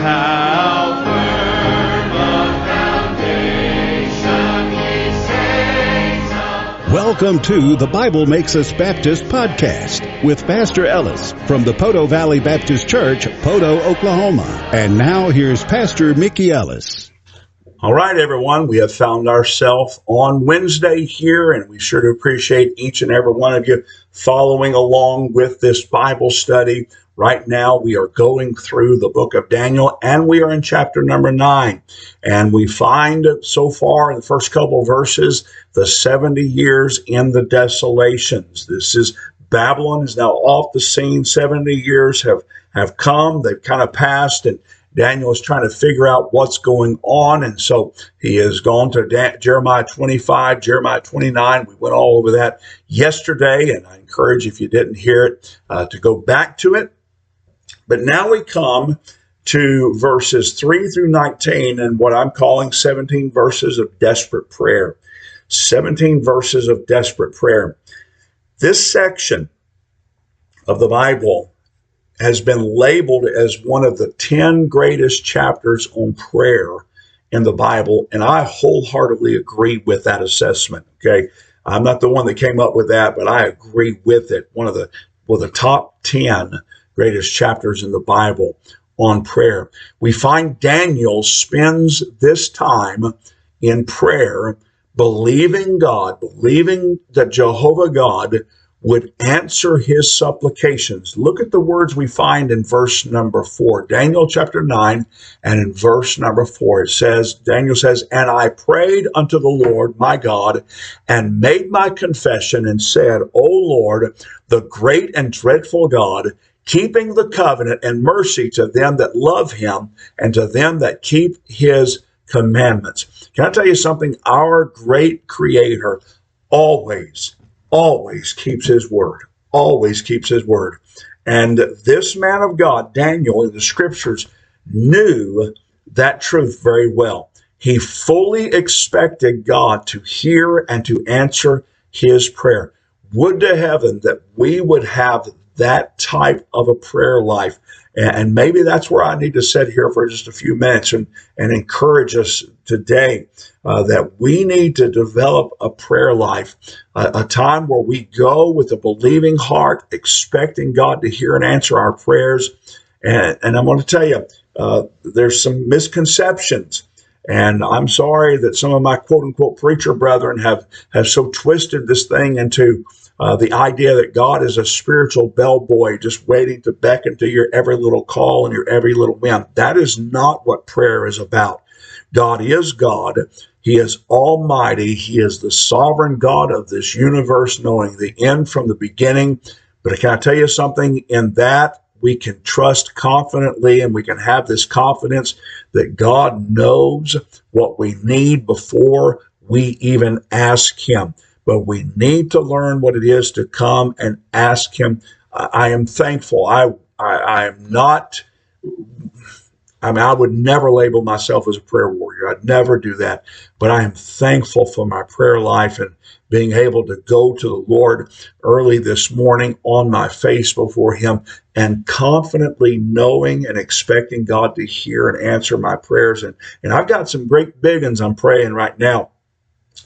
How firm a foundation He saves. Welcome to the Bible Makes Us Baptist podcast with Pastor Ellis from the Poteau Valley Baptist Church, Poteau, Oklahoma. And now here's Pastor Mickey Ellis. All right, everyone, we have found ourselves on Wednesday here, and we sure do appreciate each and every one of you following along with this Bible study. Right now, we are going through the book of Daniel, and we are in chapter number 9. And we find so far in the first couple of verses, the 70 years in the desolations. This is Babylon is now off the scene. 70 years have come. They've kind of passed, and Daniel is trying to figure out what's going on, and so he has gone to Jeremiah 25, Jeremiah 29. We went all over that yesterday, and I encourage, if you didn't hear it, to go back to it. But now we come to verses 3 through 19, and what I'm calling 17 verses of desperate prayer. 17 verses of desperate prayer. This section of the Bible has been labeled as one of the 10 greatest chapters on prayer in the Bible, and I wholeheartedly agree with that assessment, okay? I'm not the one that came up with that, but I agree with it. One of the top 10 greatest chapters in the Bible on prayer. We find Daniel spends this time in prayer, believing that Jehovah God would answer his supplications. Look at the words we find in verse number 4. Daniel chapter 9 and in verse number 4 it says, Daniel says, "And I prayed unto the Lord my God and made my confession and said, O Lord, the great and dreadful God, keeping the covenant and mercy to them that love him and to them that keep his commandments." Can I tell you something? Our great Creator always keeps his word, always keeps his word. And this man of God, Daniel, in the scriptures, knew that truth very well. He fully expected God to hear and to answer his prayer. Would to heaven that we would have that type of a prayer life. And maybe that's where I need to sit here for just a few minutes and encourage us today that we need to develop a prayer life, a time where we go with a believing heart, expecting God to hear and answer our prayers. And I'm going to tell you, there's some misconceptions. And I'm sorry that some of my quote-unquote preacher brethren have so twisted this thing into the idea that God is a spiritual bellboy just waiting to beckon to your every little call and your every little whim. That is not what prayer is about. God is God. He is almighty. He is the sovereign God of this universe, knowing the end from the beginning. But can I tell you something? In that, we can trust confidently, and we can have this confidence that God knows what we need before we even ask him. But we need to learn what it is to come and ask him. I am thankful. I am not, I would never label myself as a prayer warrior. I'd never do that. But I am thankful for my prayer life and being able to go to the Lord early this morning on my face before him and confidently knowing and expecting God to hear and answer my prayers. And I've got some great big ones I'm praying right now.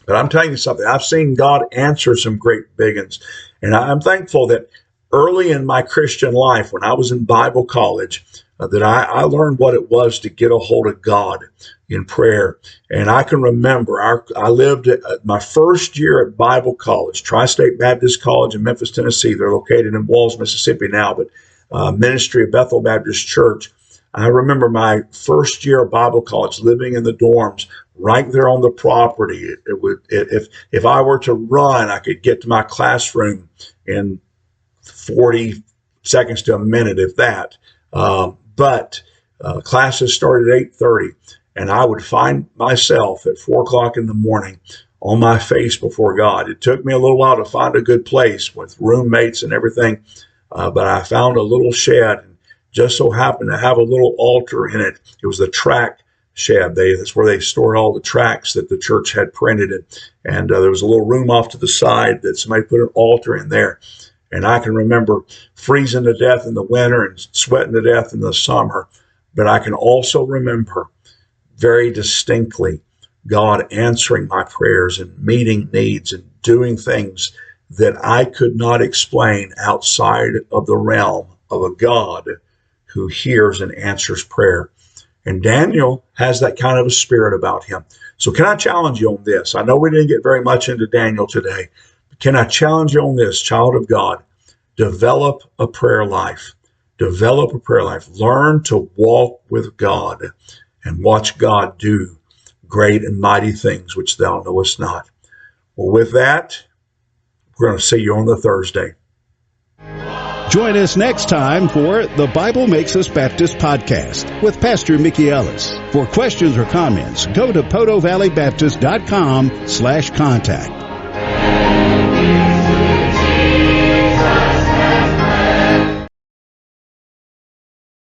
But I'm telling you something, I've seen God answer some great big ones. And I'm thankful that early in my Christian life, when I was in Bible college, that I learned what it was to get a hold of God in prayer. And I can remember, I lived my first year at Bible college, Tri-State Baptist College in Memphis, Tennessee. They're located in Walls, Mississippi now, but Ministry of Bethel Baptist Church. I remember my first year of Bible college, living in the dorms, right there on the property. If I were to run, I could get to my classroom in 40 seconds to a minute, if that. But classes started at 8:30, and I would find myself at 4 o'clock in the morning on my face before God. It took me a little while to find a good place with roommates and everything, but I found a little shed and just so happened to have a little altar in it. It was the track shed. That's where they stored all the tracts that the church had printed. And there was a little room off to the side that somebody put an altar in there. And I can remember freezing to death in the winter and sweating to death in the summer. But I can also remember very distinctly God answering my prayers and meeting needs and doing things that I could not explain outside of the realm of a God who hears and answers prayer. And Daniel has that kind of a spirit about him. So can I challenge you on this? I know we didn't get very much into Daniel today, but can I challenge you on this, child of God? Develop a prayer life. Develop a prayer life. Learn to walk with God and watch God do great and mighty things which thou knowest not. Well, with that, we're going to see you on the Thursday. Join us next time for the Bible Makes Us Baptist podcast with Pastor Mickey Ellis. For questions or comments, go to PotoValleyBaptist.com/contact.